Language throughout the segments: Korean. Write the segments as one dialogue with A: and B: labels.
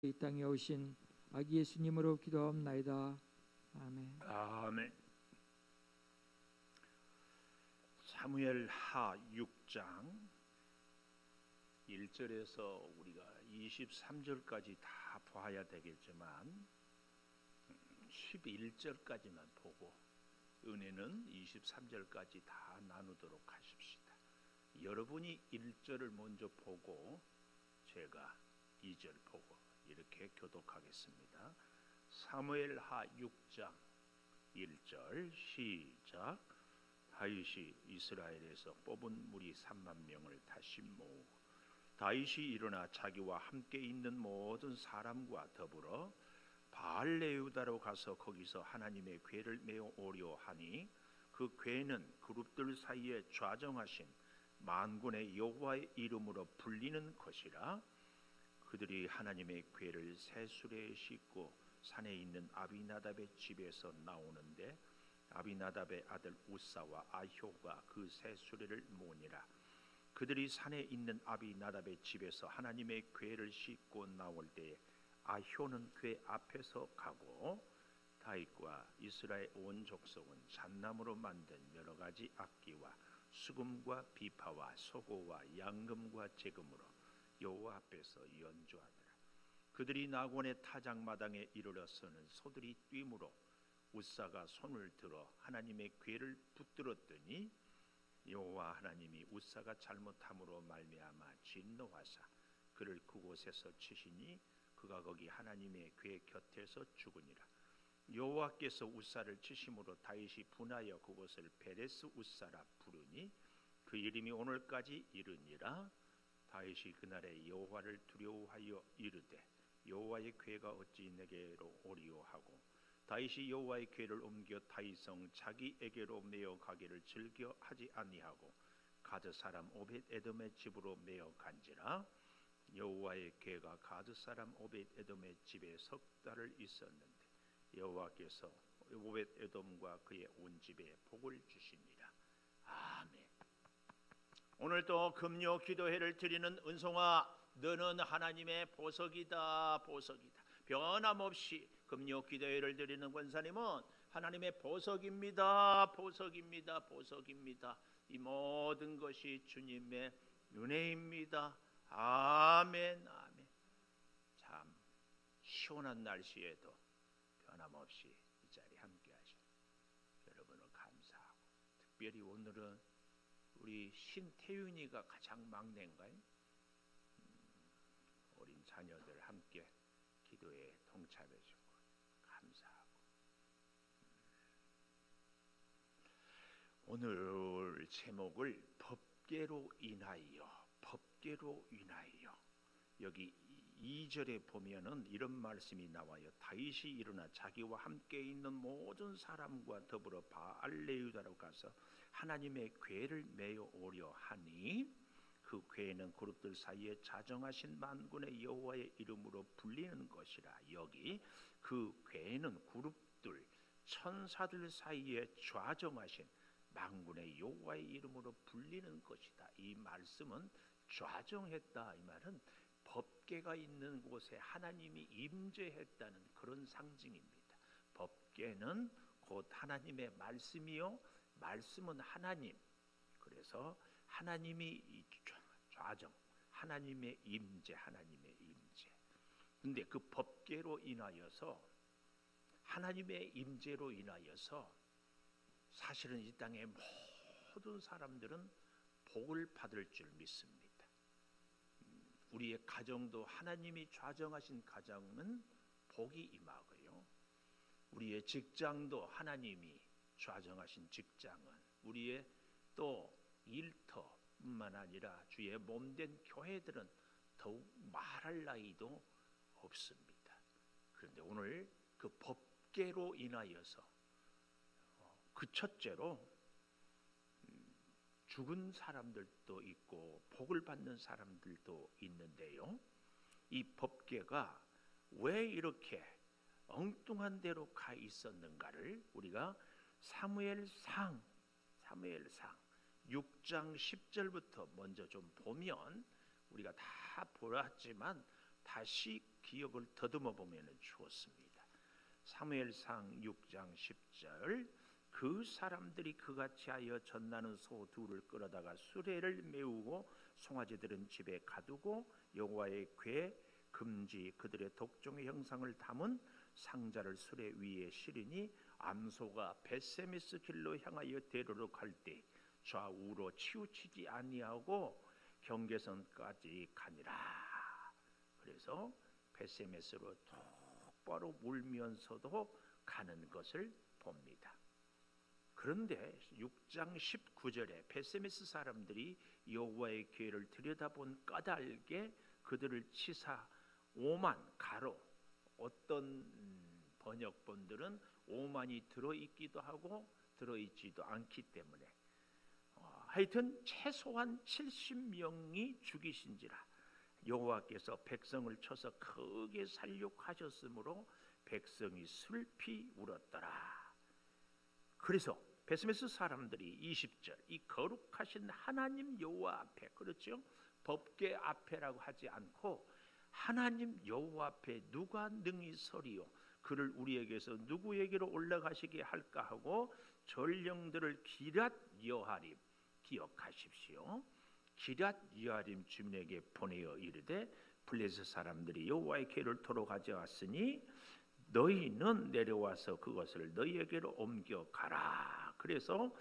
A: 이 땅에 오신 아기 예수님으로 기도하옵나이다. 아멘.
B: 아멘. 사무엘하 6장 1절에서 우리가 23절까지 다 봐야 되겠지만 11절까지만 보고 은혜는 23절까지 다 나누도록 하십시다. 여러분이 1절을 먼저 보고 제가 2절 보고 이렇게 교독하겠습니다. 사무엘하 6장 1절 시작. 다윗이 이스라엘에서 뽑은 무리 3만 명을 다시 모으고 다윗이 일어나 자기와 함께 있는 모든 사람과 더불어 바알레유다로 가서 거기서 하나님의 궤를 메어 오려 하니 그 궤는 그룹들 사이에 좌정하신 만군의 여호와의 이름으로 불리는 것이라. 그들이 하나님의 궤를 새 수레에 싣고 산에 있는 아비나답의 집에서 나오는데 아비나답의 아들 우사와 아효가 그 새 수레를 모니라. 그들이 산에 있는 아비나답의 집에서 하나님의 궤를 싣고 나올 때에 아효는 궤 앞에서 가고 다윗과 이스라엘 온 족속은 잣나무로 만든 여러 가지 악기와 수금과 비파와 소고와 양금과 제금으로 여호와 앞에서 연주하더라. 그들이 나곤의 타작마당에 이르러서는 소들이 뛰므로 우사가 손을 들어 하나님의 궤를 붙들었더니 여호와 하나님이 우사가 잘못함으로 말미암아 진노하사 그를 그곳에서 치시니 그가 거기 하나님의 궤 곁에서 죽으니라. 여호와께서 우사를 치심으로 다윗이 분하여 그곳을 베레스 우사라 부르니 그 이름이 오늘까지 이르니라. 다윗이 그날에 여호와를 두려워하여 이르되 여호와의 궤가 어찌 내게로 오리오 하고 다윗이 여호와의 궤를 옮겨 다윗성 자기에게로 메어 가기를 즐겨 하지 아니하고 가드 사람 오벳 에돔의 집으로 메어 간지라. 여호와의 궤가 가드 사람 오벳 에돔의 집에 석 달을 있었는데 여호와께서 오벳 에돔과 그의 온 집에 복을 주시니라. 아멘. 오늘도 금요 기도회를 드리는 은송아, 너는 하나님의 보석이다. 보석이다. 변함없이 금요 기도회를 드리는 권사님은 하나님의 보석입니다. 보석입니다. 보석입니다. 이 모든 것이 주님의 은혜입니다. 아멘. 아멘. 참 시원한 날씨에도 변함없이 이 자리에 함께 하신 여러분을 감사하고, 특별히 오늘은 우리 신태윤이가 가장 막내인가요? 어린 자녀들 함께 기도에 동참해 주고 감사하고, 오늘 제목을 법궤로 인하여, 법궤로 인하여. 여기 2절에 보면은 이런 말씀이 나와요. 다윗이 일어나 자기와 함께 있는 모든 사람과 더불어 바알레유다로 가서 하나님의 궤를 메어 오려 하니 그 궤는 그룹들 사이에 자정하신 만군의 여호와의 이름으로 불리는 것이라. 여기 그 궤는 그룹들 천사들 사이에 좌정하신 만군의 여호와의 이름으로 불리는 것이다. 이 말씀은 좌정했다, 이 말은 법궤가 있는 곳에 하나님이 임재했다는 그런 상징입니다. 법궤는 곧 하나님의 말씀이요, 말씀은 하나님. 그래서 하나님이 좌정, 하나님의 임재, 하나님의 임재. 근데 그 법궤로 인하여서, 하나님의 임재로 인하여서 사실은 이 땅의 모든 사람들은 복을 받을 줄 믿습니다. 우리의 가정도 하나님이 좌정하신 가정은 복이 임하고요, 우리의 직장도 하나님이 좌정하신 직장은, 우리의 또 일터뿐만 아니라 주의 몸된 교회들은 더욱 말할 나위도 없습니다. 그런데 오늘 그 법궤로 인하여서 그 첫째로 죽은 사람들도 있고 복을 받는 사람들도 있는데요, 이 법궤가 왜 이렇게 엉뚱한 데로 가 있었는가를 우리가 사무엘상 6장 10절부터 먼저 좀 보면, 우리가 다 보았지만 다시 기억을 더듬어 보면 좋습니다. 사무엘상 6장 10절 그 사람들이 그같이 하여 젖나는 소 둘을 끌어다가 수레를 메우고 송아지들은 집에 가두고 여호와의 궤 금지 그들의 독종의 형상을 담은 상자를 수레 위에 실으니 암소가 벳세메스 길로 향하여 대로로 갈 때 좌우로 치우치지 아니하고 경계선까지 가니라. 그래서 벳세메스로 똑바로 몰면서도 가는 것을 봅니다. 그런데 6장 19절에 벳세메스 사람들이 여호와의 궤를 들여다본 까닭에 그들을 치사 5만 가로, 어떤 번역본들은 5만이 들어있기도 하고 들어있지도 않기 때문에 하여튼 최소한 70명이 죽이신지라 여호와께서 백성을 쳐서 크게 살육하셨으므로 백성이 슬피 울었더라. 그래서 벳세메스 사람들이 20절 이 거룩하신 하나님 여호와 앞에, 그렇죠? 법궤 앞에라고 하지 않고 하나님 여호와 앞에 누가 능히 서리요 그를 우리에게서 누구에게로 올라가시게 할까 하고 전령들을 기랏 여하림, 기억하십시오. 기랏 여하림 주민에게 보내어 이르되 블레셋 사람들이 여호와의 궤를 토로 가져왔으니 너희는 내려와서 그것을 너희에게로 옮겨가라. 그래서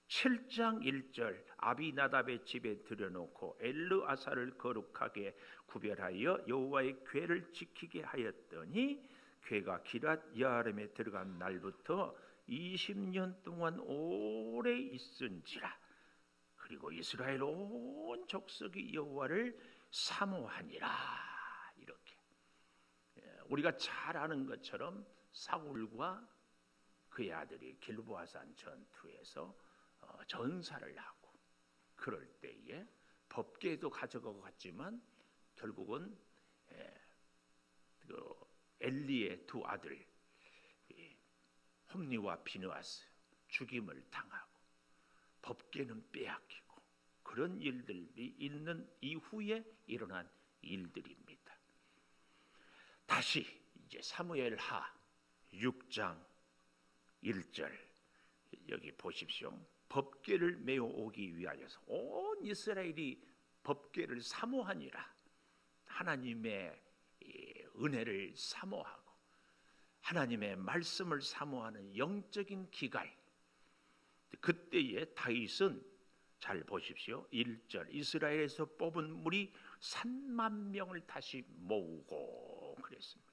B: 7장 1절 아비나답의 집에 들여놓고 엘르아사를 거룩하게 구별하여 여호와의 궤를 지키게 하였더니 궤가 기랏 여하림에 들어간 날부터 20년 동안 오래 있은지라. 그리고 이스라엘 온 족속이 여호와를 사모하니라. 이렇게 우리가 잘 아는 것처럼 사울과 그의 아들이 길보아산 전투에서 전사를 하고 그럴 때에 법궤도 가져가고 갔지만 결국은 그 엘리의 두 아들 홈니와 비느하스 죽임을 당하고 법궤는 빼앗기고 그런 일들이 있는 이후에 일어난 일들입니다. 다시 이제 사무엘하 6장 1절 여기 보십시오. 법궤를 메어 오기 위하여서 온 이스라엘이 법궤를 사모하니라. 하나님의 은혜를 사모하고 하나님의 말씀을 사모하는 영적인 기갈. 그때에 다윗은 잘 보십시오. 1절 이스라엘에서 뽑은 무리 3만 명을 다시 모으고 그랬습니다.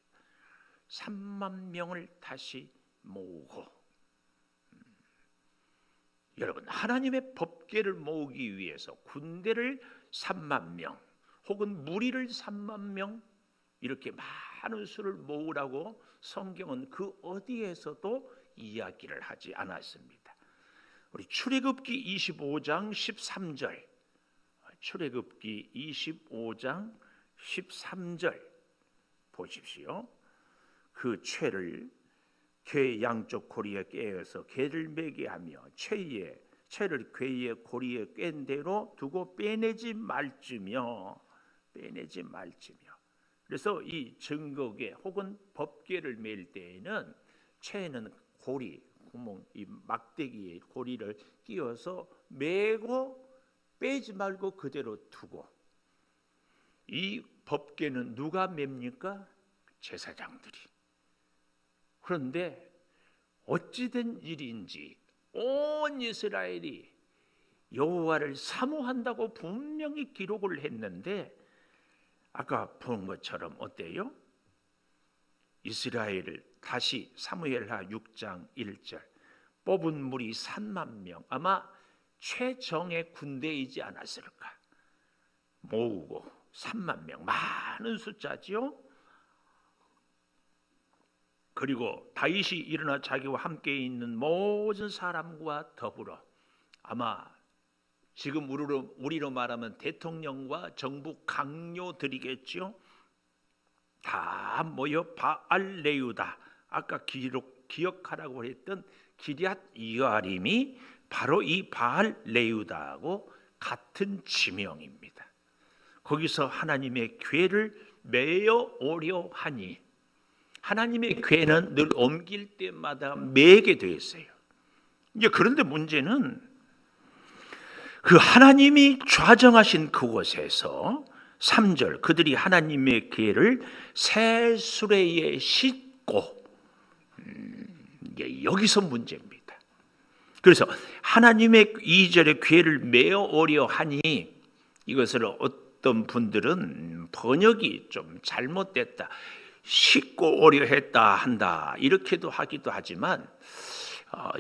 B: 3만 명을 다시 모으고 여러분 하나님의 법궤를 모으기 위해서 군대를 3만 명 혹은 무리를 3만 명 이렇게 많은 수를 모으라고 성경은 그 어디에서도 이야기를 하지 않았습니다. 우리 출애굽기 25장 13절 출애굽기 25장 13절 보십시오. 그 채를 궤 양쪽 고리에 꿰어서 궤를 매게 하며 채를 궤의 고리에 꿰은 대로 두고 빼내지 말지며 그래서 이 증거궤 혹은 법궤를 맬 때에는 채에는 고리 구멍 이 막대기에 고리를 끼워서 매고 빼지 말고 그대로 두고 이 법궤는 누가 맵니까? 제사장들이. 그런데 어찌된 일인지 온 이스라엘이 여호와를 사모한다고 분명히 기록을 했는데 아까 본 것처럼 어때요? 이스라엘을 다시 사무엘하 6장 1절 뽑은 무리 3만 명 아마 최정의 군대이지 않았을까 모으고 3만 명 많은 숫자지요. 그리고 다윗이 일어나 자기와 함께 있는 모든 사람과 더불어 아마 지금 우리로 말하면 대통령과 정부 강요들이겠죠. 다 모여 바알레유다 아까 기억하라고 했던 기럇 여아림이 바로 이 바알레유다하고 같은 지명입니다. 거기서 하나님의 궤를 메어 오려 하니, 하나님의 궤는 늘 옮길 때마다 매게 되어 있어요. 이제 그런데 문제는 그 하나님이 좌정하신 그곳에서 3절, 그들이 하나님의 궤를 새 수레에 싣고, 여기서 문제입니다. 그래서 하나님의 2절의 궤를 메어 오려 하니, 이것을 어떤 분들은 번역이 좀 잘못됐다, 싣고 오려 했다 한다, 이렇게도 하기도 하지만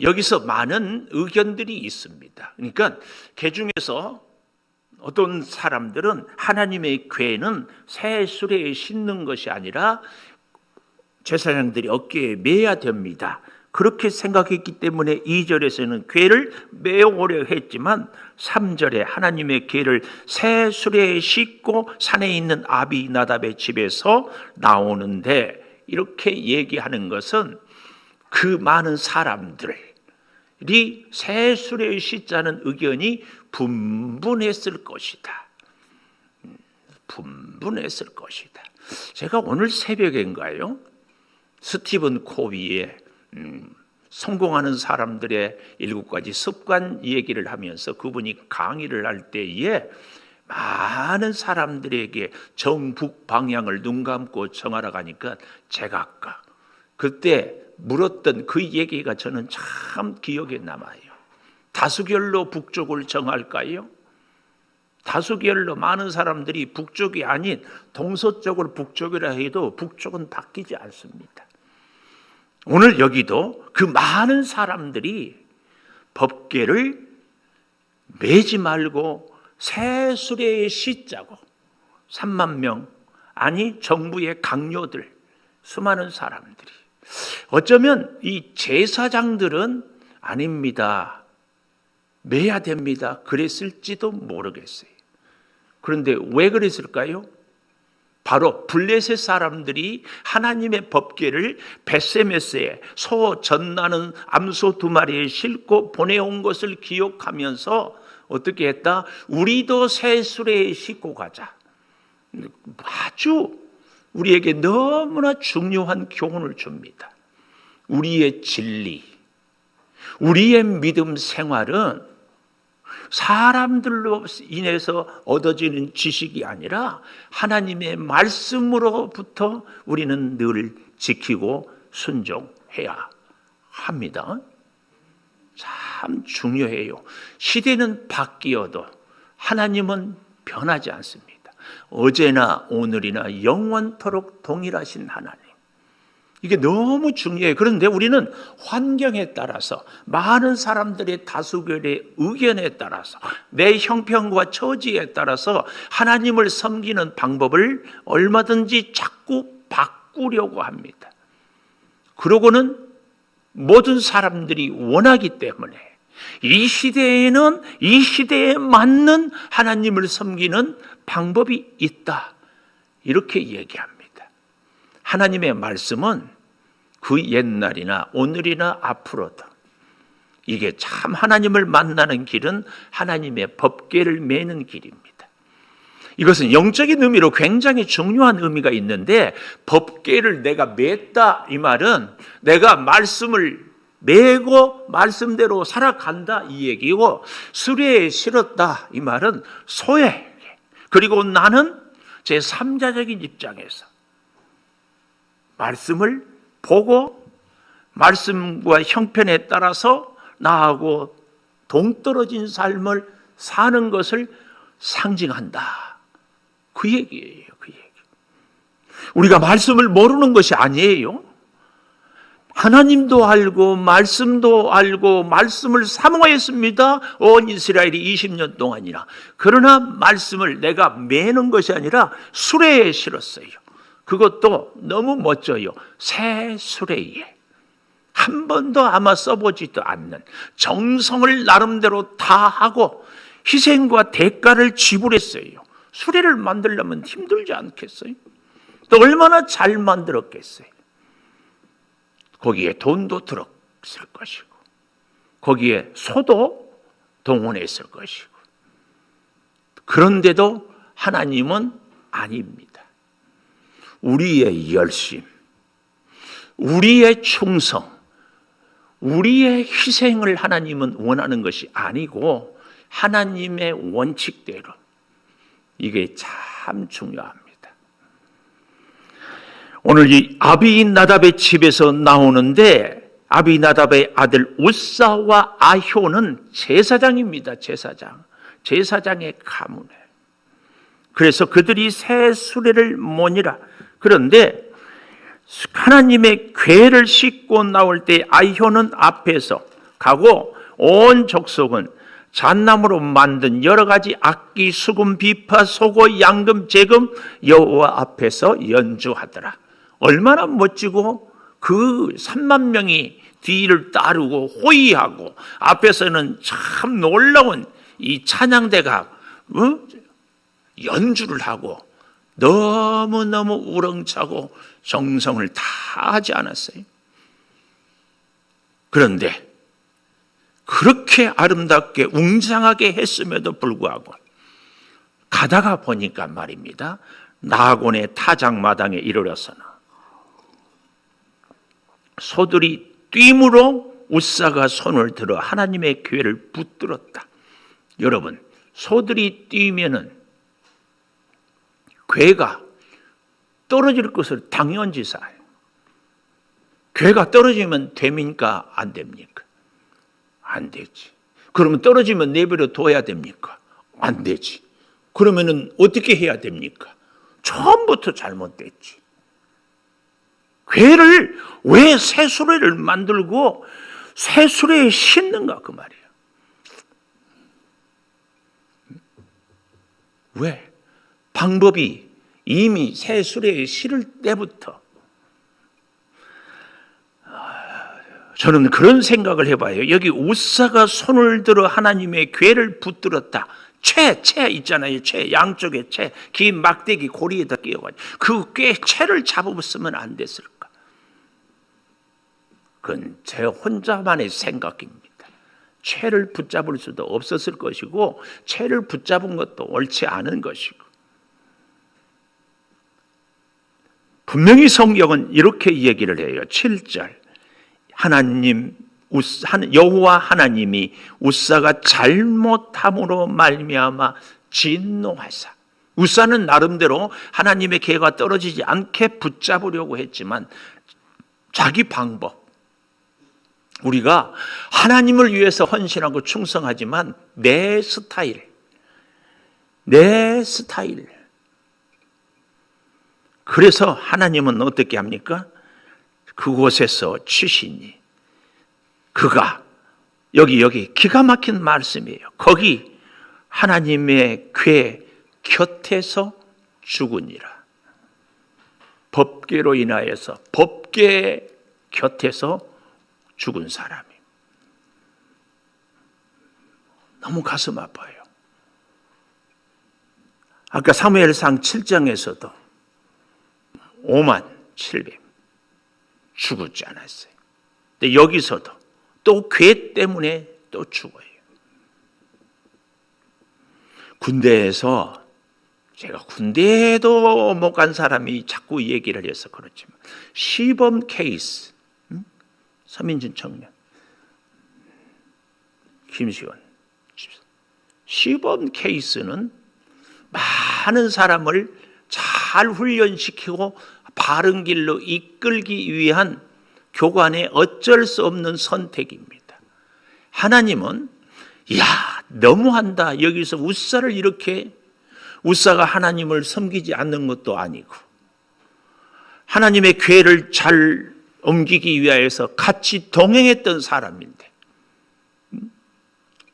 B: 여기서 많은 의견들이 있습니다. 그러니까 그 중에서 어떤 사람들은 하나님의 궤는 새 수레에 싣는 것이 아니라 제사장들이 어깨에 매야 됩니다, 그렇게 생각했기 때문에 2절에서는 궤를 메어오려 했지만 3절에 하나님의 궤를 새 수레에 싣고 산에 있는 아비나답의 집에서 나오는데, 이렇게 얘기하는 것은 그 많은 사람들이 새 수레에 싣자는 의견이 분분했을 것이다. 분분했을 것이다. 제가 오늘 새벽인가요? 스티븐 코비의 성공하는 사람들의 7가지 습관 얘기를 하면서 그분이 강의를 할 때에 많은 사람들에게 정북 방향을 눈 감고 정하라 가니까 제각각 그때 물었던 그 얘기가 저는 참 기억에 남아요. 다수결로 북쪽을 정할까요? 다수결로 많은 사람들이 북쪽이 아닌 동서쪽을 북쪽이라 해도 북쪽은 바뀌지 않습니다. 오늘 여기도 그 많은 사람들이 법궤를 매지 말고 새 수레에 싣자고 3만 명, 아니 정부의 강요들, 수많은 사람들이, 어쩌면 이 제사장들은 아닙니다, 매야 됩니다, 그랬을지도 모르겠어요. 그런데 왜 그랬을까요? 바로 블레셋 사람들이 하나님의 법궤를 벳세메스에 소 젖나는 암소 2마리에 싣고 보내온 것을 기억하면서 어떻게 했다? 우리도 새 수레에 싣고 가자. 아주 우리에게 너무나 중요한 교훈을 줍니다. 우리의 진리, 우리의 믿음 생활은 사람들로 인해서 얻어지는 지식이 아니라 하나님의 말씀으로부터 우리는 늘 지키고 순종해야 합니다. 참 중요해요. 시대는 바뀌어도 하나님은 변하지 않습니다. 어제나 오늘이나 영원토록 동일하신 하나님. 이게 너무 중요해요. 그런데 우리는 환경에 따라서, 많은 사람들의 다수결의 의견에 따라서, 내 형편과 처지에 따라서 하나님을 섬기는 방법을 얼마든지 자꾸 바꾸려고 합니다. 그러고는 모든 사람들이 원하기 때문에 이 시대에는 이 시대에 맞는 하나님을 섬기는 방법이 있다, 이렇게 얘기합니다. 하나님의 말씀은 그 옛날이나 오늘이나 앞으로도 이게 참 하나님을 만나는 길은 하나님의 법궤를 매는 길입니다. 이것은 영적인 의미로 굉장히 중요한 의미가 있는데, 법궤를 내가 맸다 이 말은 내가 말씀을 매고 말씀대로 살아간다 이 얘기고, 수레에 실었다 이 말은 소에, 그리고 나는 제 3자적인 입장에서 말씀을 보고 말씀과 형편에 따라서 나하고 동떨어진 삶을 사는 것을 상징한다, 그 얘기예요. 그 얘기. 우리가 말씀을 모르는 것이 아니에요. 하나님도 알고 말씀도 알고 말씀을 사모했습니다, 온 이스라엘이 20년 동안이나. 그러나 말씀을 내가 매는 것이 아니라 수레에 실었어요. 그것도 너무 멋져요. 새 수레에. 한 번도 아마 써보지도 않는, 정성을 나름대로 다하고 희생과 대가를 지불했어요. 수레를 만들려면 힘들지 않겠어요? 또 얼마나 잘 만들었겠어요? 거기에 돈도 들었을 것이고, 거기에 소도 동원했을 것이고. 그런데도 하나님은 아닙니다. 우리의 열심, 우리의 충성, 우리의 희생을 하나님은 원하는 것이 아니고 하나님의 원칙대로, 이게 참 중요합니다. 오늘 이 아비나답의 집에서 나오는데 아비나답의 아들 우사와 아효는 제사장입니다. 제사장의 가문에. 그래서 그들이 새 수레를 모니라. 그런데 하나님의 궤를 싣고 나올 때 아효는 앞에서 가고 온 족속은 잣나무로 만든 여러 가지 악기, 수금, 비파, 소고, 양금, 재금 여호와 앞에서 연주하더라. 얼마나 멋지고 그 3만 명이 뒤를 따르고 호위하고 앞에서는 참 놀라운 이 찬양대가 연주를 하고 너무너무 우렁차고 정성을 다 하지 않았어요. 그런데 그렇게 아름답게 웅장하게 했음에도 불구하고 가다가 보니까 말입니다, 나곤의 타작마당에 이르러서는 소들이 뛰므로 우사가 손을 들어 하나님의 궤를 붙들었다. 여러분, 소들이 뛰면은 궤가 떨어질 것을 당연지사해요. 궤가 떨어지면 됩니까? 안 됩니까? 안 되지. 그러면 떨어지면 내버려 둬야 됩니까? 안 되지. 그러면은 어떻게 해야 됩니까? 처음부터 잘못됐지. 궤를 왜 새 수레를 만들고 새 수레에 싣는가 그 말이에요. 왜? 방법이 이미 새 수레에 실을 때부터 저는 그런 생각을 해봐요. 여기 우사가 손을 들어 하나님의 궤를 붙들었다. 채 있잖아요. 채, 양쪽에 채, 긴 막대기 고리에다 끼워가지고 그 채를 잡았으면 안 됐을까? 그건 제 혼자만의 생각입니다. 채를 붙잡을 수도 없었을 것이고 채를 붙잡은 것도 옳지 않은 것이고, 분명히 성경은 이렇게 얘기를 해요. 7절 여호와 하나님이 우사가 잘못함으로 말미암아 진노하사. 우사는 나름대로 하나님의 궤가 떨어지지 않게 붙잡으려고 했지만 자기 방법, 우리가 하나님을 위해서 헌신하고 충성하지만 내 스타일, 그래서 하나님은 어떻게 합니까? 그곳에서 치시니, 그가 여기 기가 막힌 말씀이에요. 거기 하나님의 궤 곁에서 죽으니라. 법궤로 인하여서 법궤 곁에서 죽은 사람이 너무 가슴 아파요. 아까 사무엘상 7장에서도 5만 700 죽었지 않았어요. 근데 여기서도 또 궤 때문에 또 죽어요. 군대에서, 제가 군대에도 못 간 사람이 자꾸 얘기를 해서 그렇지만 시범 케이스, 서민진 청년 김시원, 시범 케이스는 많은 사람을 잘 훈련시키고 바른 길로 이끌기 위한 교관의 어쩔 수 없는 선택입니다. 하나님은 너무한다. 여기서 우사를 이렇게, 우사가 하나님을 섬기지 않는 것도 아니고 하나님의 궤를 잘 옮기기 위하여서 같이 동행했던 사람인데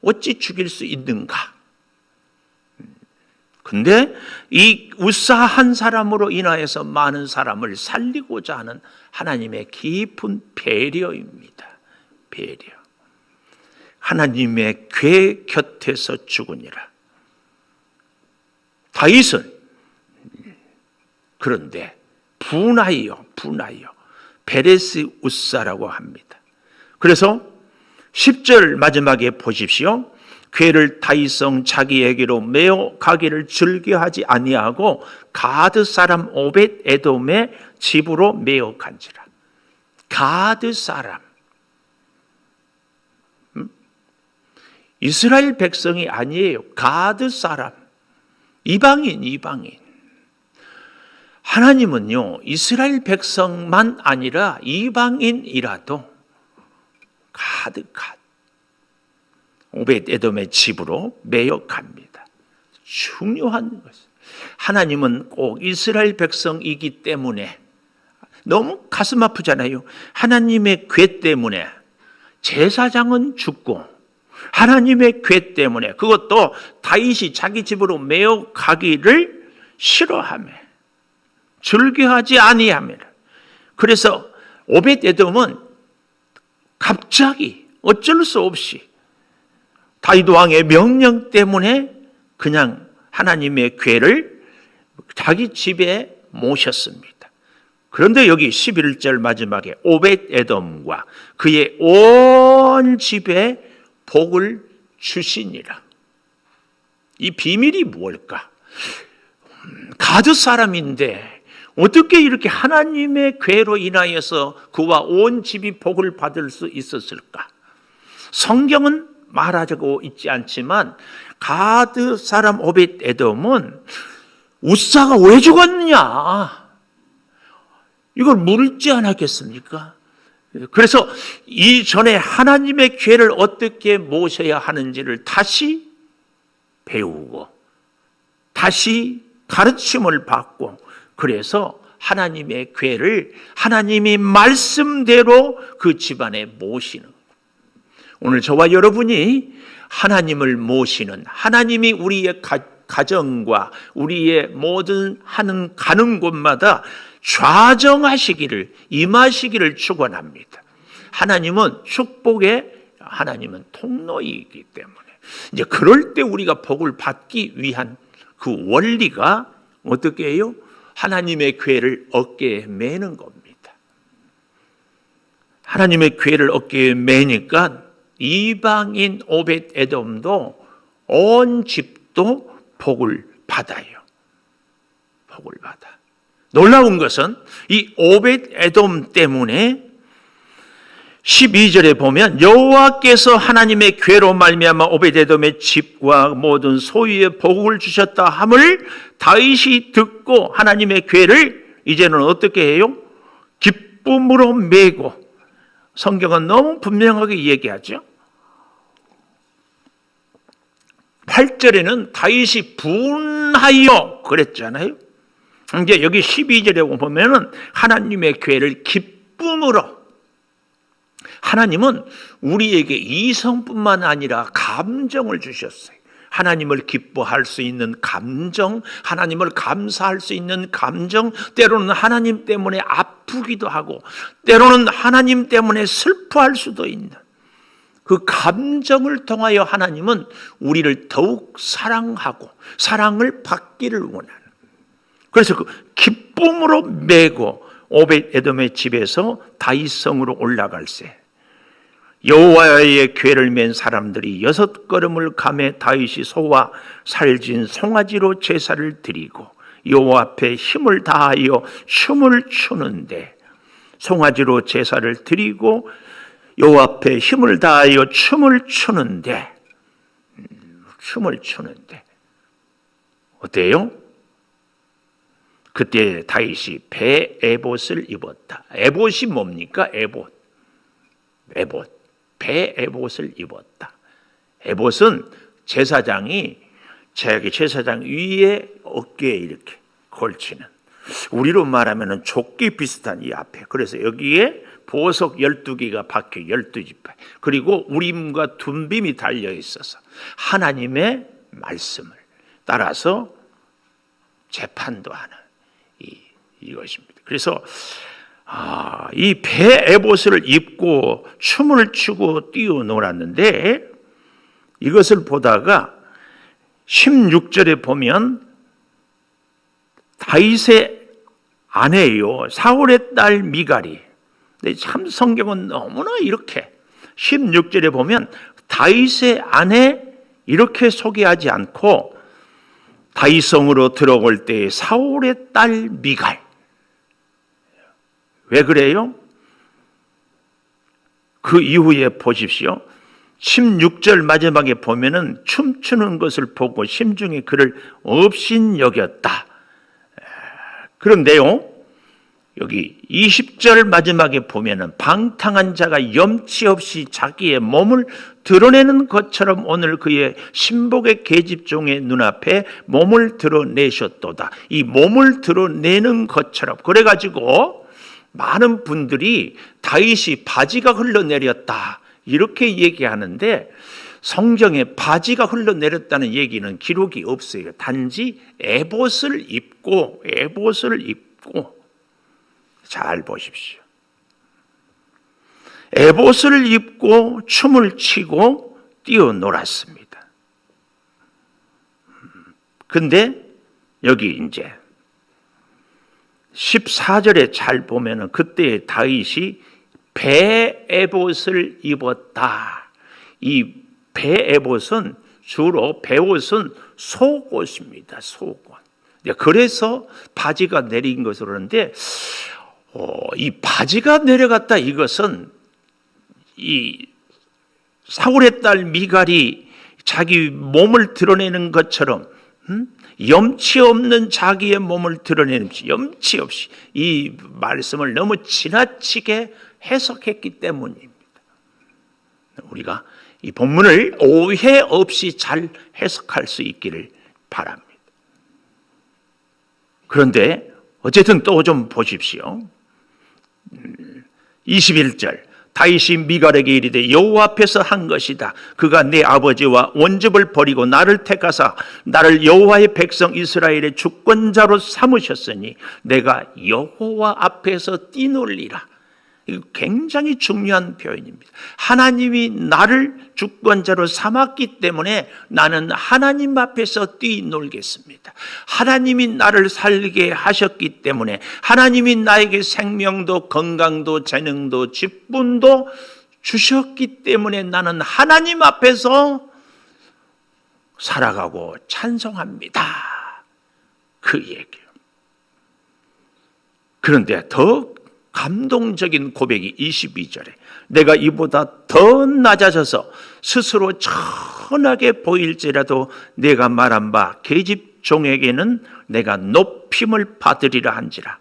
B: 어찌 죽일 수 있는가? 근데 이 우사 한 사람으로 인하여서 많은 사람을 살리고자 하는 하나님의 깊은 배려입니다. 배려. 하나님의 궤 곁에서 죽으니라. 다윗은 그런데 분하여 베레스 우사라고 합니다. 그래서 10절 마지막에 보십시오. 괴를 다윗성 자기에게로 메어 가기를 즐겨하지 아니하고 가드 사람 오벳 에돔의 집으로 메어 간지라. 가드 사람, 이스라엘 백성이 아니에요. 가드 사람, 이방인. 하나님은요, 이스라엘 백성만 아니라 이방인이라도 가득한 오벳 에돔의 집으로 메어 갑니다. 중요한 것은 하나님은 꼭 이스라엘 백성이기 때문에, 너무 가슴 아프잖아요. 하나님의 궤 때문에 제사장은 죽고, 하나님의 궤 때문에, 그것도 다윗이 자기 집으로 메어 가기를 싫어하며 즐겨하지 아니하며, 그래서 오벳 에돔은 갑자기 어쩔 수 없이 다윗 왕의 명령 때문에 그냥 하나님의 궤를 자기 집에 모셨습니다. 그런데 여기 11절 마지막에 오벳 에돔과 그의 온 집에 복을 주시니라. 이 비밀이 뭘까? 가드 사람인데 어떻게 이렇게 하나님의 궤로 인하여서 그와 온 집이 복을 받을 수 있었을까? 성경은 말하고 있지 않지만 가드 사람 오벳 에돔은 우사가 왜 죽었느냐, 이걸 물지 않았겠습니까? 그래서 이전에 하나님의 궤를 어떻게 모셔야 하는지를 다시 배우고 다시 가르침을 받고, 그래서 하나님의 궤를 하나님이 말씀대로 그 집안에 모시는, 오늘 저와 여러분이 하나님을 모시는, 하나님이 우리의 가정과 우리의 모든 가는 곳마다 좌정하시기를, 임하시기를 축원합니다. 하나님은 축복의, 하나님은 통로이기 때문에 이제 그럴 때 우리가 복을 받기 위한 그 원리가 어떻게 해요? 하나님의 궤를 어깨에 매는 겁니다. 하나님의 궤를 어깨에 매니까 이방인 오벳 에돔도 온 집도 복을 받아요. 복을 받아. 놀라운 것은 이 오벳 에돔 때문에 12절에 보면 여호와께서 하나님의 궤로 말미암아 오벳 에돔의 집과 모든 소유에 복을 주셨다 함을 다윗이 듣고 하나님의 궤를 이제는 어떻게 해요? 기쁨으로 메고, 성경은 너무 분명하게 얘기하죠. 8절에는 다윗이 분하여 그랬잖아요. 이제 여기 12절에 보면은 하나님의 궤를 기쁨으로, 하나님은 우리에게 이성뿐만 아니라 감정을 주셨어요. 하나님을 기뻐할 수 있는 감정, 하나님을 감사할 수 있는 감정, 때로는 하나님 때문에 아프기도 하고 때로는 하나님 때문에 슬퍼할 수도 있는 그 감정을 통하여 하나님은 우리를 더욱 사랑하고 사랑을 받기를 원하는, 그래서 그 기쁨으로 메고 오벳 에돔의 집에서 다윗성으로 올라갈새 여호와의 궤를 맨 사람들이 6걸음을 가매 다윗이 소와 살진 송아지로 제사를 드리고 여호와 앞에 힘을 다하여 춤을 추는데, 송아지로 제사를 드리고 여호와 앞에 힘을 다하여 춤을 추는데 어때요? 그때 다윗이 배 에봇을 입었다. 에봇이 뭡니까? 에봇. 배 에봇을 입었다. 에봇은 제사장이 자기 제사장 위에 어깨에 이렇게 걸치는, 우리로 말하면 조끼 비슷한 이 앞에, 그래서 여기에 보석 12개가 박혀 12지파, 그리고 우림과 둔빔이 달려 있어서 하나님의 말씀을 따라서 재판도 하는 이것입니다. 그래서 이 배 에봇을 입고 춤을 추고 뛰어놀았는데, 이것을 보다가 16절에 보면 다윗의 아내요 사울의 딸 미갈이, 참 성경은 너무나 이렇게 16절에 보면 다윗의 아내 이렇게 소개하지 않고 다윗성으로 들어올 때 사울의 딸 미갈. 왜 그래요? 그 이후에 보십시오. 16절 마지막에 보면은 춤추는 것을 보고 심중에 그를 업신여겼다. 그런데요, 여기 20절 마지막에 보면은 방탕한 자가 염치 없이 자기의 몸을 드러내는 것처럼 오늘 그의 신복의 계집종의 눈앞에 몸을 드러내셨도다. 이 몸을 드러내는 것처럼, 그래가지고 많은 분들이 다윗이 바지가 흘러내렸다 이렇게 얘기하는데, 성경에 바지가 흘러내렸다는 얘기는 기록이 없어요. 단지 에봇을 입고 잘 보십시오. 에봇을 입고 춤을 추고 뛰어놀았습니다. 근데 여기 이제 14절에 잘 보면은 그때 다윗이 배 에봇을 입었다. 이 배 에봇은 주로 배옷은 속옷입니다. 속옷. 그래서 바지가 내린 것으로 하는데, 이 바지가 내려갔다 이것은 이 사울의 딸 미갈이 자기 몸을 드러내는 것처럼 염치 없는 자기의 몸을 드러내는, 염치 없이, 이 말씀을 너무 지나치게 해석했기 때문입니다. 우리가 이 본문을 오해 없이 잘 해석할 수 있기를 바랍니다. 그런데 어쨌든 또 좀 보십시오. 21절 다윗이 미갈에게 이르되 여호와 앞에서 한 것이다. 그가 내 아버지와 원집을 버리고 나를 택하사 나를 여호와의 백성 이스라엘의 주권자로 삼으셨으니 내가 여호와 앞에서 뛰놀리라. 이거 굉장히 중요한 표현입니다. 하나님이 나를 주권자로 삼았기 때문에 나는 하나님 앞에서 뛰놀겠습니다. 하나님이 나를 살게 하셨기 때문에, 하나님이 나에게 생명도 건강도 재능도 직분도 주셨기 때문에 나는 하나님 앞에서 살아가고 찬송합니다. 그 얘기예요. 그런데 더 감동적인 고백이 22절에 내가 이보다 더 낮아져서 스스로 천하게 보일지라도 내가 말한 바 계집종에게는 내가 높임을 받으리라 한지라.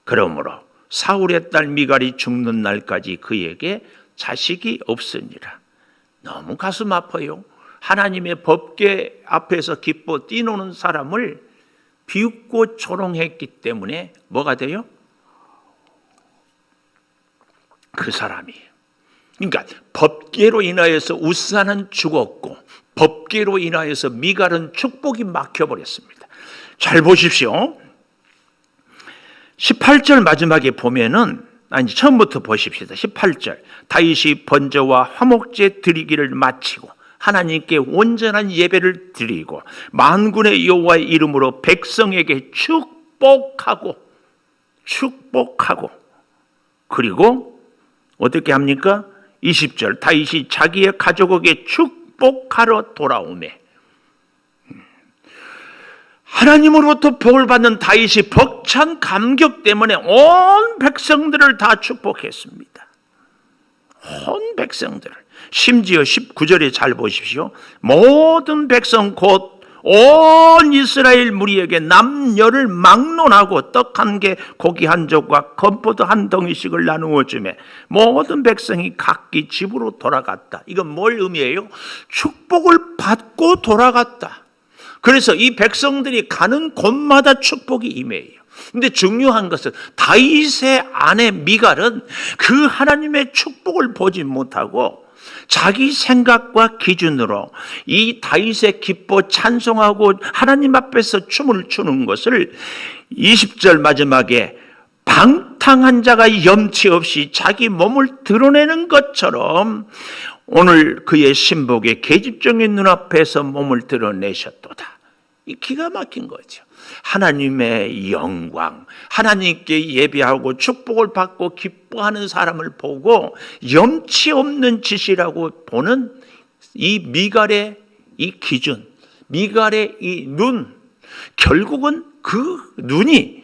B: 그러므로 사울의 딸 미갈이 죽는 날까지 그에게 자식이 없으니라. 너무 가슴 아파요. 하나님의 법궤 앞에서 기뻐 뛰노는 사람을 비웃고 조롱했기 때문에 뭐가 돼요? 그 사람이, 그러니까 법궤로 인하여서 우사는 죽었고 법궤로 인하여서 미갈은 축복이 막혀버렸습니다. 잘 보십시오. 18절 마지막에 보면은, 아니 처음부터 보십시다. 18절 다윗이 번제와 화목제 드리기를 마치고 하나님께 온전한 예배를 드리고 만군의 여호와의 이름으로 백성에게 축복하고 그리고 어떻게 합니까? 20절 다윗이 자기의 가족에게 축복하러 돌아오매, 하나님으로부터 복을 받는 다윗이 벅찬 감격 때문에 온 백성들을 다 축복했습니다. 온 백성들을. 심지어 19절에 잘 보십시오. 모든 백성 곧 온 이스라엘 무리에게 남녀를 막론하고 떡 한 개, 고기 한 조각, 건포도 한 덩이씩을 나누어 주매 모든 백성이 각기 집으로 돌아갔다. 이건 뭘 의미해요? 축복을 받고 돌아갔다. 그래서 이 백성들이 가는 곳마다 축복이 임해요. 근데 중요한 것은 다윗의 아내 미갈은 그 하나님의 축복을 보지 못하고 자기 생각과 기준으로 이 다윗의 기뻐 찬송하고 하나님 앞에서 춤을 추는 것을 20절 마지막에 방탕한 자가 염치 없이 자기 몸을 드러내는 것처럼 오늘 그의 신복의 계집종의 눈앞에서 몸을 드러내셨도다. 이 기가 막힌 거죠. 하나님의 영광, 하나님께 예배하고 축복을 받고 기뻐하는 사람을 보고 염치 없는 짓이라고 보는 이 미갈의 이 기준, 미갈의 이 눈, 결국은 그 눈이,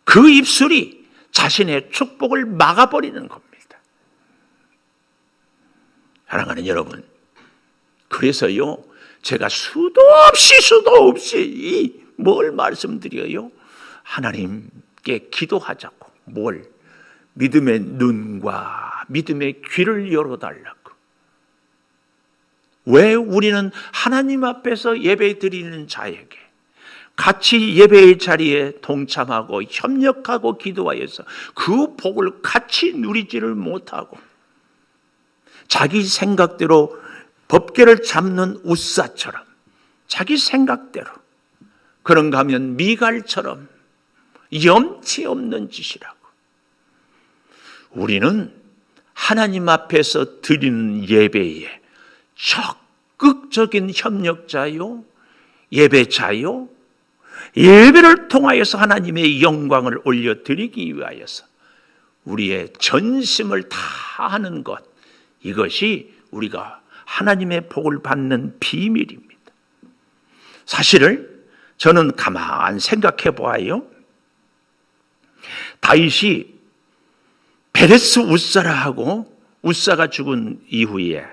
B: 그 입술이 자신의 축복을 막아버리는 겁니다. 사랑하는 여러분, 그래서요, 제가 수도 없이 뭘 말씀드려요? 하나님께 기도하자고. 뭘? 믿음의 눈과 믿음의 귀를 열어달라고. 왜 우리는 하나님 앞에서 예배 드리는 자에게 같이 예배의 자리에 동참하고 협력하고 기도하여서 그 복을 같이 누리지를 못하고 자기 생각대로 법궤를 잡는 웃사처럼 자기 생각대로 그런가 하면 미갈처럼 염치 없는 짓이라고. 우리는 하나님 앞에서 드리는 예배에 적극적인 협력자요, 예배자요, 예배를 통하여서 하나님의 영광을 올려드리기 위하여서 우리의 전심을 다하는 것, 이것이 우리가 하나님의 복을 받는 비밀입니다. 사실을 저는 가만 생각해 보아요. 다윗이 베레스 웃사라하고 웃사가 죽은 이후에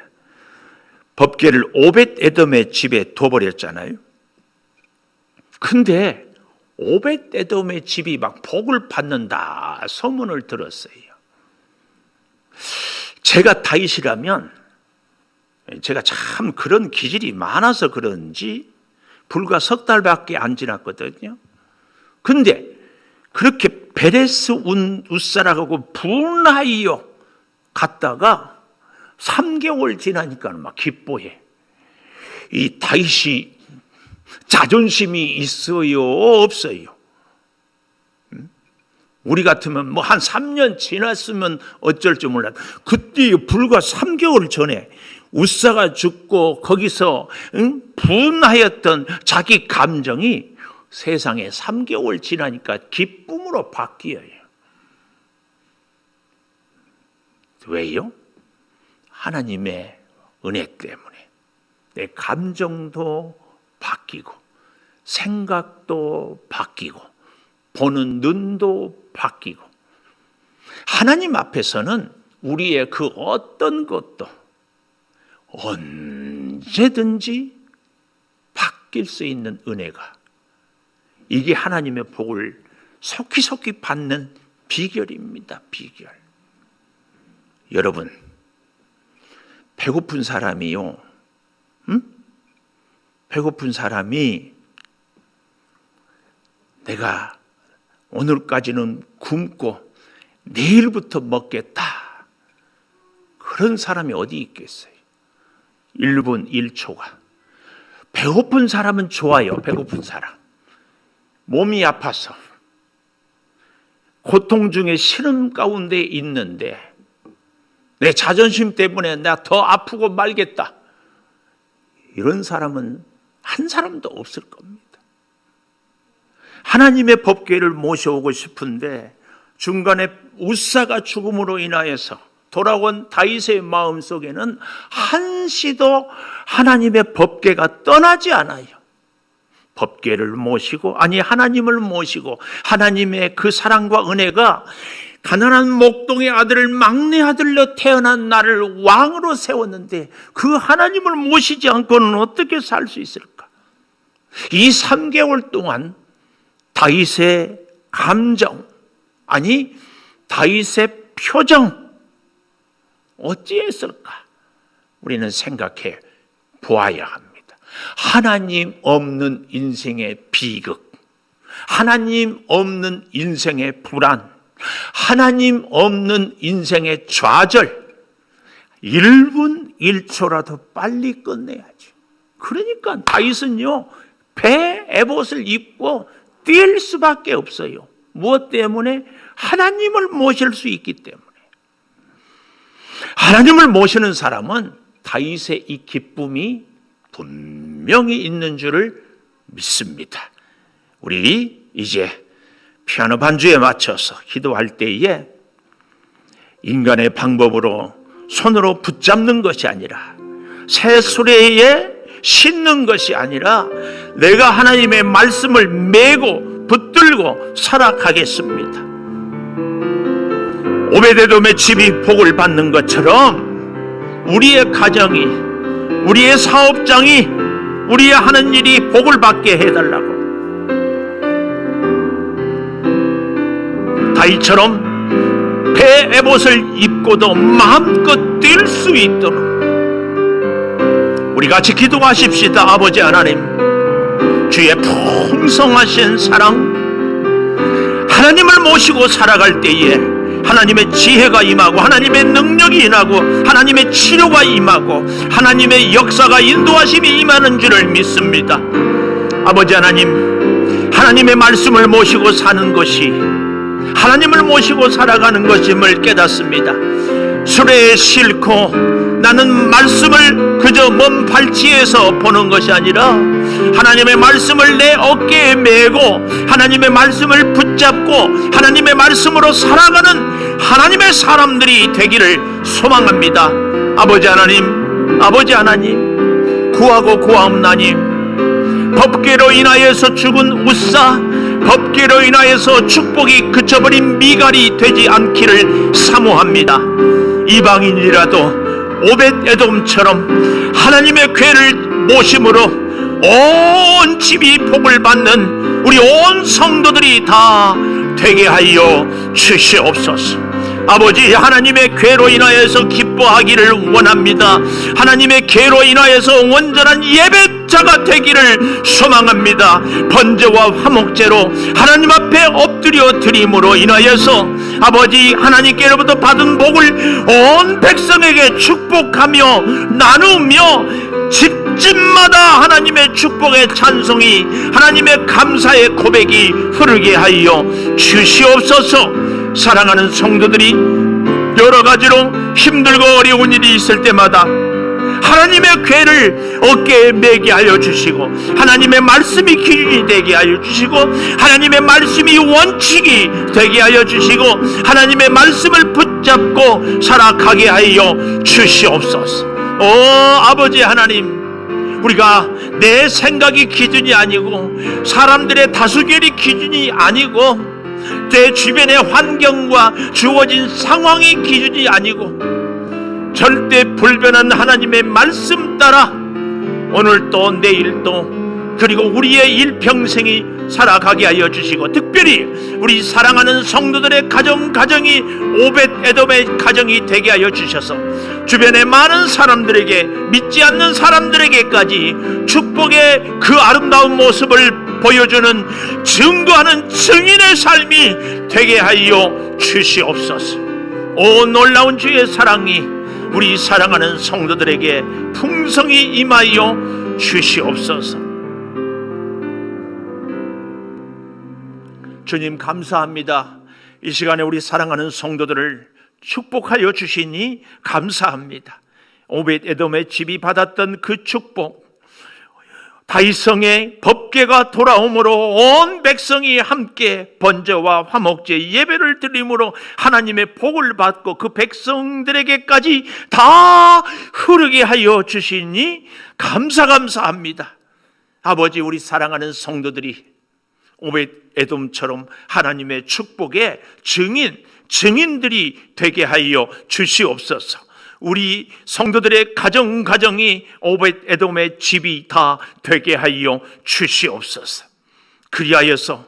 B: 법궤를 오벳 에돔의 집에 둬버렸잖아요. 근데 오벳 에돔의 집이 막 복을 받는다 소문을 들었어요. 제가 다윗이라면, 제가 참 그런 기질이 많아서 그런지 불과 석 달밖에 안 지났거든요. 근데 그렇게 베레스 웃사라고 분하여 갔다가 3개월 지나니까 막 기뻐해. 이 다윗이 자존심이 있어요, 없어요? 우리 같으면 뭐 한 3년 지났으면 어쩔 줄 몰라. 그때 불과 3개월 전에 웃사가 죽고 거기서 분하였던 자기 감정이 세상에 3개월 지나니까 기쁨으로 바뀌어요. 왜요? 하나님의 은혜 때문에 내 감정도 바뀌고 생각도 바뀌고 보는 눈도 바뀌고 하나님 앞에서는 우리의 그 어떤 것도 언제든지 바뀔 수 있는 은혜가, 이게 하나님의 복을 속히 받는 비결입니다. 비결. 여러분, 배고픈 사람이요, 배고픈 사람이 내가 오늘까지는 굶고 내일부터 먹겠다, 그런 사람이 어디 있겠어요? 1분 1초가. 배고픈 사람은 좋아요. 배고픈 사람, 몸이 아파서 고통 중에 시름 가운데 있는데 내 자존심 때문에 내가 더 아프고 말겠다, 이런 사람은 한 사람도 없을 겁니다. 하나님의 법궤를 모셔오고 싶은데 중간에 웃사가 죽음으로 인하여서 돌아온 다윗의 마음속에는 한시도 하나님의 법궤가 떠나지 않아요. 법궤를 모시고, 아니 하나님을 모시고 하나님의 그 사랑과 은혜가 가난한 목동의 아들을 막내 아들로 태어난 나를 왕으로 세웠는데 그 하나님을 모시지 않고는 어떻게 살 수 있을까? 이 3개월 동안 다윗의 감정, 아니 다윗의 표정 어찌했을까? 우리는 생각해 보아야 합니다. 하나님 없는 인생의 비극, 하나님 없는 인생의 불안, 하나님 없는 인생의 좌절, 1분 1초라도 빨리 끝내야죠. 그러니까 다윗은요, 배 에봇을 입고 뛸 수밖에 없어요. 무엇 때문에? 하나님을 모실 수 있기 때문에. 하나님을 모시는 사람은 다윗의 이 기쁨이 분명히 있는 줄을 믿습니다. 우리 이제 피아노 반주에 맞춰서 기도할 때에 인간의 방법으로 손으로 붙잡는 것이 아니라 새 수레에 싣는 것이 아니라 내가 하나님의 말씀을 메고 붙들고 살아가겠습니다. 오베데돔의 집이 복을 받는 것처럼 우리의 가정이, 우리의 사업장이, 우리의 하는 일이 복을 받게 해달라고. 다윗처럼 배 에봇을 입고도 마음껏 뛸 수 있도록 우리 같이 기도하십시다. 아버지 하나님, 주의 풍성하신 사랑, 하나님을 모시고 살아갈 때에 하나님의 지혜가 임하고 하나님의 능력이 임하고 하나님의 치료가 임하고 하나님의 역사가 인도하심이 임하는 줄을 믿습니다. 아버지 하나님, 하나님의 말씀을 모시고 사는 것이 하나님을 모시고 살아가는 것임을 깨닫습니다. 수레에 싣고 나는 말씀을 그저 먼 발치에서 보는 것이 아니라 하나님의 말씀을 내 어깨에 메고 하나님의 말씀을 붙잡고 하나님의 말씀으로 살아가는 하나님의 사람들이 되기를 소망합니다. 아버지 하나님, 구하고 구하옵나니 법궤로 인하여서 죽은 웃사, 법궤로 인하여서 축복이 그쳐버린 미갈이 되지 않기를 사모합니다. 이방인이라도 오벳에돔처럼 하나님의 궤를 모심으로 온 집이 복을 받는 우리 온 성도들이 다 되게 하여 주시옵소서. 아버지, 하나님의 궤로 인하여서 기뻐하기를 원합니다. 하나님의 궤로 인하여서 온전한 예배자가 되기를 소망합니다. 번제와 화목제로 하나님 앞에 엎드려 드림으로 인하여서 아버지 하나님께로부터 받은 복을 온 백성에게 축복하며 나누며 집집마다 하나님의 축복의 찬송이, 하나님의 감사의 고백이 흐르게 하여 주시옵소서. 사랑하는 성도들이 여러 가지로 힘들고 어려운 일이 있을 때마다 하나님의 궤를 어깨에 메게 하여 주시고 하나님의 말씀이 기준이 되게 하여 주시고 하나님의 말씀이 원칙이 되게 하여 주시고 하나님의 말씀을 붙잡고 살아가게 하여 주시옵소서. 오 아버지 하나님, 우리가 내 생각이 기준이 아니고 사람들의 다수결이 기준이 아니고 내 주변의 환경과 주어진 상황이 기준이 아니고 절대 불변한 하나님의 말씀 따라 오늘도 내일도 그리고 우리의 일평생이 살아가게 하여 주시고, 특별히 우리 사랑하는 성도들의 가정이 오벳에돔의 가정이 되게 하여 주셔서 주변의 많은 사람들에게, 믿지 않는 사람들에게까지 축복의 그 아름다운 모습을 보여주는 증거하는 증인의 삶이 되게 하여 주시옵소서. 오 놀라운 주의 사랑이 우리 사랑하는 성도들에게 풍성히 임하여 주시옵소서. 주님 감사합니다. 이 시간에 우리 사랑하는 성도들을 축복하여 주시니 감사합니다. 오벳에돔의 집이 받았던 그 축복, 다윗성의 법궤가 돌아옴으로 온 백성이 함께 번제와 화목제 예배를 드림으로 하나님의 복을 받고 그 백성들에게까지 다 흐르게 하여 주시니 감사합니다. 아버지, 우리 사랑하는 성도들이 오벳에돔처럼 하나님의 축복의 증인들이 되게 하여 주시옵소서. 우리 성도들의 가정이 오벳에돔의 집이 다 되게 하여 주시옵소서. 그리하여서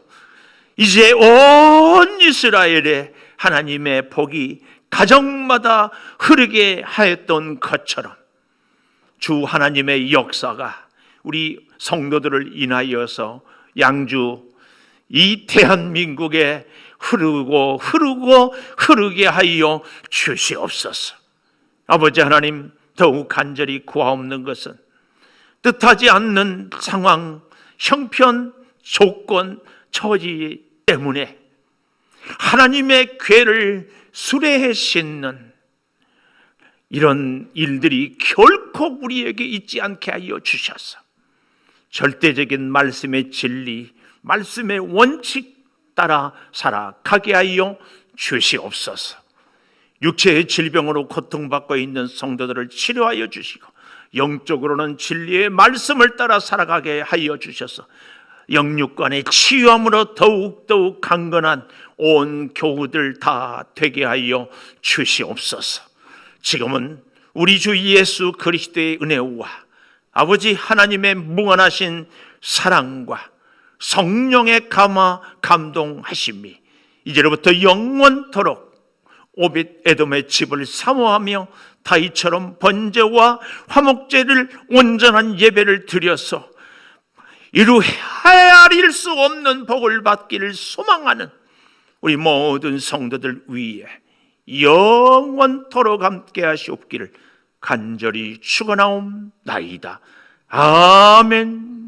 B: 이제 온 이스라엘에 하나님의 복이 가정마다 흐르게 하였던 것처럼 주 하나님의 역사가 우리 성도들을 인하여서 양주 이 대한민국에 흐르게 하여 주시옵소서. 아버지 하나님, 더욱 간절히 구하옵는 것은 뜻하지 않는 상황, 형편, 조건, 처지 때문에 하나님의 궤를 수레에 싣는 이런 일들이 결코 우리에게 있지 않게 하여 주셔서 절대적인 말씀의 진리, 말씀의 원칙 따라 살아가게 하여 주시옵소서. 육체의 질병으로 고통받고 있는 성도들을 치료하여 주시고 영적으로는 진리의 말씀을 따라 살아가게 하여 주셔서 영육간의 치유함으로 더욱더욱 강건한 온 교우들 다 되게 하여 주시옵소서. 지금은 우리 주 예수 그리스도의 은혜와 아버지 하나님의 무한하신 사랑과 성령의 감화 감동하심이 이제로부터 영원토록 오벳 에돔의 집을 사모하며 다윗처럼 번제와 화목제를 온전한 예배를 드려서 이루 헤아릴 수 없는 복을 받기를 소망하는 우리 모든 성도들 위에 영원토록 함께 하시옵기를 간절히 축원하옵나이다. 아멘.